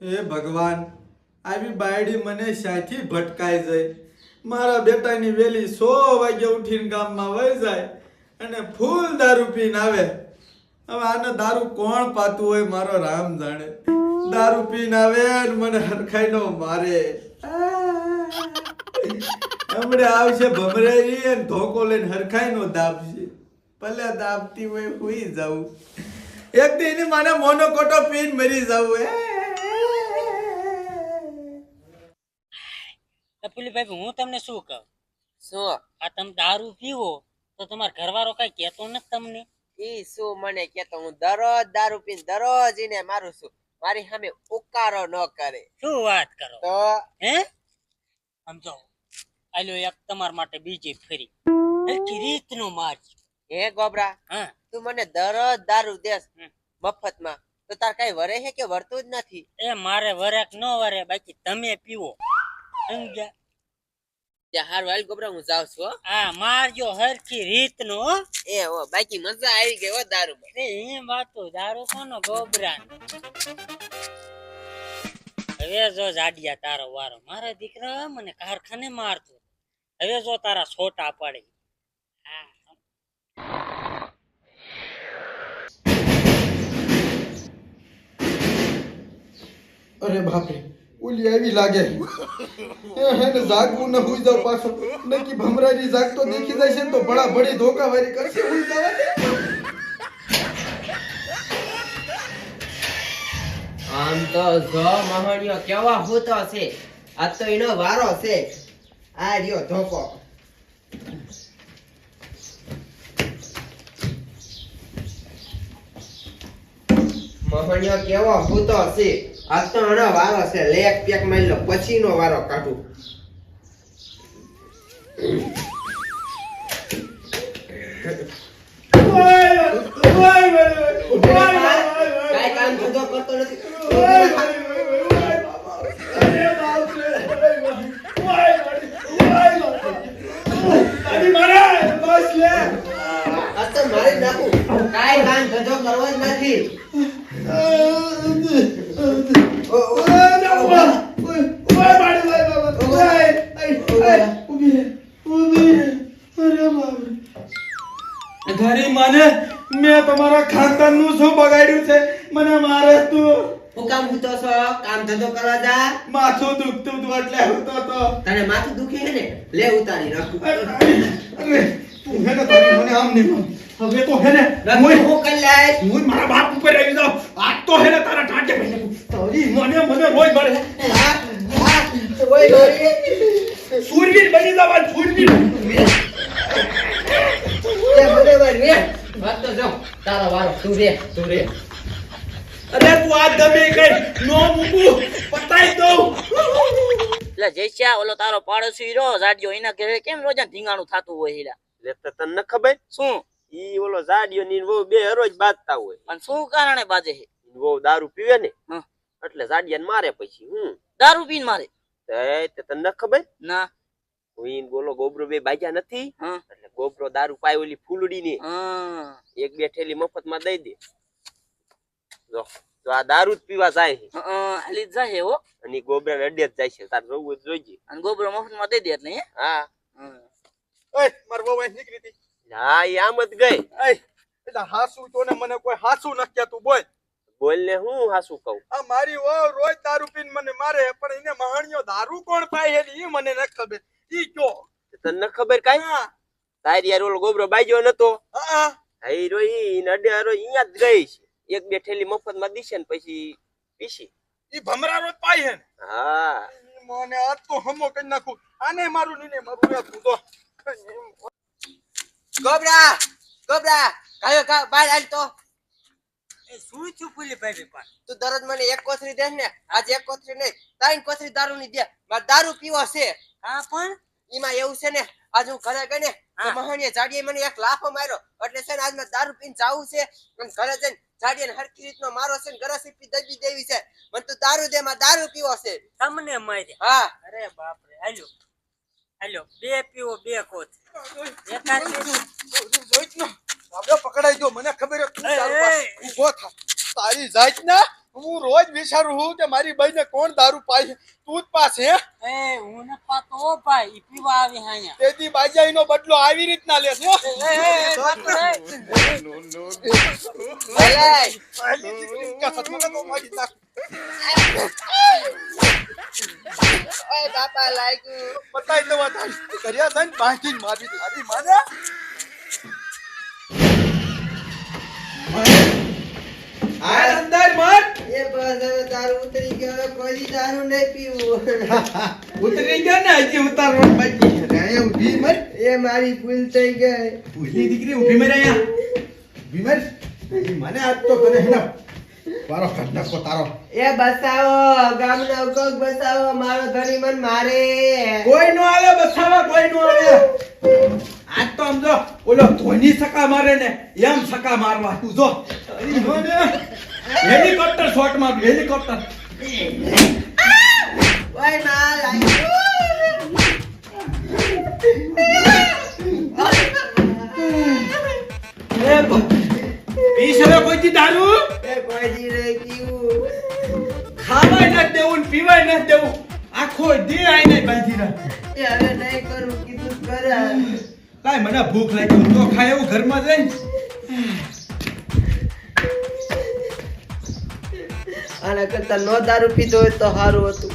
હે ભગવાન, આવી બાયડી મને શાથી ભટકાઈ જાય. મારા બેટાની વેલી 100 વાગે ઉઠીને ગામમાં વહી જાય અને ફૂલ દારૂ પીને આવે. હવે આને દારૂ કોણ પાતું હોય મારો રામ જાણે. દારૂ પીને આવે ને મને હરખાઈનો મારે. હમણે આવશે ભમરેરી અને ધોકો લઈને હરખાઈનો દાબશે. ભલે દાબતી હોય હુઈ જાઉં. એક દી મને મોનોકોટો પીને મરી જાવું. પુલીભાઈ હું તમને શું કહું? શું આ તમે દારૂ પીવો તો તમારા ઘરવાળો કઈ કેતો નથી તમને? ઈ શું મને કેતો? હું દરરોજ દારૂ પીને દરરોજ ઈને મારું છું. મારી સામે ઉકારો ન કરે. શું વાત કરો તો હે? સમજો આલ્યો એક તમારા માટે બીજી ફરી હરખી રીતનો મારજો. હે ગોબરા, હા તું મને દરરોજ દારૂ દેસ મફતમાં, તો તાર કઈ વરે હે કે વરતું જ નથી? એ મારે વરે કે ન વરે, બાકી તમે પીવો. સમજ્યા? ત્યાં હારું હાલ ગોબરા, હું જાઉં છું હો. હા મારજો હરખી રીતનો હો. એ હો, બાકી મજા આવી ગઈ હો દારૂ માં. એ વાતો દારૂ કોનો ગોબરા. હવે જો જાડિયા તારો વારો. મારા દીકરા મને કારખાને મારતો, હવે જો તારા છોટા પડે. અરે બાપરે, ઓલી આવી લાગે. હેને જાગવું ને હુઈ જાવ પાછો. નકી ભમરાની જાગતો દેખી જાય છે તો ભડા ભડી ધોકાવારી કરશે. હુઈ જવા દે. આમ તો જો મહણિયો કેવા હોતો છે. આ તો એનો વારો છે. આ રહ્યો ધોકો. મહણિયો કેવો હોતો છે. આ તો એનો વારો છે. લેક પેક મારી લો, પછી નો વારો કાઢું. કાંઈ કામ ધંધો કરતો નથી. આ તો મારી નાખું. કાંઈ કામ ધંધો કરવો જ નથી. ઘરી મને મેં તમારા ખાનદાન નું શું બગાડ્યું છે? મને મારે તું હું કામ હૂતો છો? કામ ધંધો કરવા જા. માથું દુખતું હતું એટલે હતો તો. તને માથું દુખે હે ને? લે ઉતારી રાખું. અરે તું હે ને તારી મને આમ નહીં માન. હવે તો હે ને હું કરી લાય. હું મારા બાપ ઉપર આવી જાવ. આજ તો હે ને તારા ટાંટે ભાઈ તારી મને રોજ મળે. ઓય ગોરી. સૂરવીર બની જવાનું સૂરવીર. લે મને મારી વાત તો જો. તારો વારો. તું રે. અરે તું આ ગમે કઈ નો મૂકું પતાઈ દઉં. એટલે જયશ્યા ઓલો તારો પાડોશી રો જાડિયો, એના ઘરે કેમ રોજ ધીંગાણું થતું હોય? હીરા લે તો તને ન ખબર? શું? ઈ ઓલો જાડિયો ની વહુ બે હરોજ બાજતા હોય. પણ શું કારણે બાજે છે? વહુ દારૂ પીવે ને હા. એટલે જાડિયાને મારે. પછી દારૂ પીને મારે? તે તને ન ખબર? ના. ઈન બોલો ગોબરો બે બાજ્યા નથી. હા. એટલે ગોબરો દારૂ પાય ઓલી ફૂલડી ને હા. એક બે થેલી મફત માં દઈ દે. જો તો આ દારૂ જ પીવા જાય છે હાલી જ જાય હો. અને ગોબરા ને અડે જ જાય છે. તાર જોવું જોઈજે. અને ગોબરો મફતમાં દઈ દે એટલે હે? હા ઓય માર બહુ અહીં નીકળી હતી. હા ઈ આમ જ ગઈ. એય એટલે હાસુ તો ને મને કોઈ હાસુ ન કહેતું. બોલ બોલ ને હું હાસું કહું. આ મારી વહુ રોજ દારૂ પીને મને મારે, પણ એને મહાણિયો દારૂ કોણ પાય છે ઈ મને ન ખબર. ઈ કયો? તને ન ખબર કાઈ? હા તારી યાર ઓલો ગોબરો બાજ્યો નતો. હા હઈ રોઈ નડે હરો અહીંયા જ ગઈ છે. એક બે થેલી મફત માં દીશે ને પછી પીસી. ઈ ભમરા રોજ પાય છે ને. હા મને આજ તો હમો કરી નાખું. આને મારું નીને મારું રે તું તો. ગોબરા કાયો કા બહાર આલ તો. એ શું છું પુલી ભાઈ? પણ તું દરરોજ મને એક કોથરી દે ને. આજ એક કોથરી નહીં, 3 કોથરી દારૂ ની દે. મારે દારૂ પીવો છે. હા પણ એમાં એવું છે ને, આજ હું ઘરે ગઈ ને તો મહાણીએ જાડીએ મને એક લાફો માર્યો. એટલે છે ને આજ મેં દારૂ પીને જાવું છે. અને ઘરે જઈને જાડીએ હરખી રીતનો મારો છે ને ગરાસી પી દબી દેવી છે. મને તું દારૂ દે, માં દારૂ પીવો છે. તમને મારે? હા. અરે બાપ રે. હાલો બે પીવો, બે કોથ. એકાદ જોઈત ને આપણે પકડાઈ ગયો. મને ખબર હે તું દારૂ પાસ ઊભો થા. તારી જાત ના હું રોજ વિચારું છું કે મારી બાઈને કોણ દારૂ પાય તું જ પાસ હે એ હું ન પાતો હો ભાઈ ઈ પીવા આવી હાયા તેથી બાજાઈનો બદલો આવી રીતના લે છે ઓય બાપા લાગ્યું બતાઈ દવા તારી કર્યા છે ને બાંધીને મારી તારી માને આ અંદર મત એ બસ હવે દારૂ ઉતરી ગયો હવે કોઈ દારૂ નહીં પીવું ઉતરી ગયા ને હજી ઉતારવા બાકી છે અહીંયા ઊભી મત એ મારી ભૂલ થઈ ગઈ ભૂલી દીકરી ઊભી મર અહીંયા ઊભી મર મને આજ તો તને હેના પારો ખડકો તારો એ બસાવો ગામનો કોક બસાવો મારો ધણી મન મારે કોઈ નો આવે બસાવા કોઈ નો આવે આજ તો સમજો ઓલો ધોની સકા મારે ને એમ સકા મારવા તું જો હેલિકોપ્ટર શોટ માં હેલિકોપ્ટર ઓય ના લાગ્યું પીસ હવે કોઈ દારૂ એ કોઈ દી રે પીવું ખાવાય ન દેવું ને પીવાય ન દેવું આખો દી આઈને બાંધી રાખ એ હવે નહીં કરું કીધું કરા કાઈ મને ભૂખ લાગી હું તો ખાય એવું ઘરમાં જઈને આના કરતા નો દારૂ પીધો હોય તો સારું હતું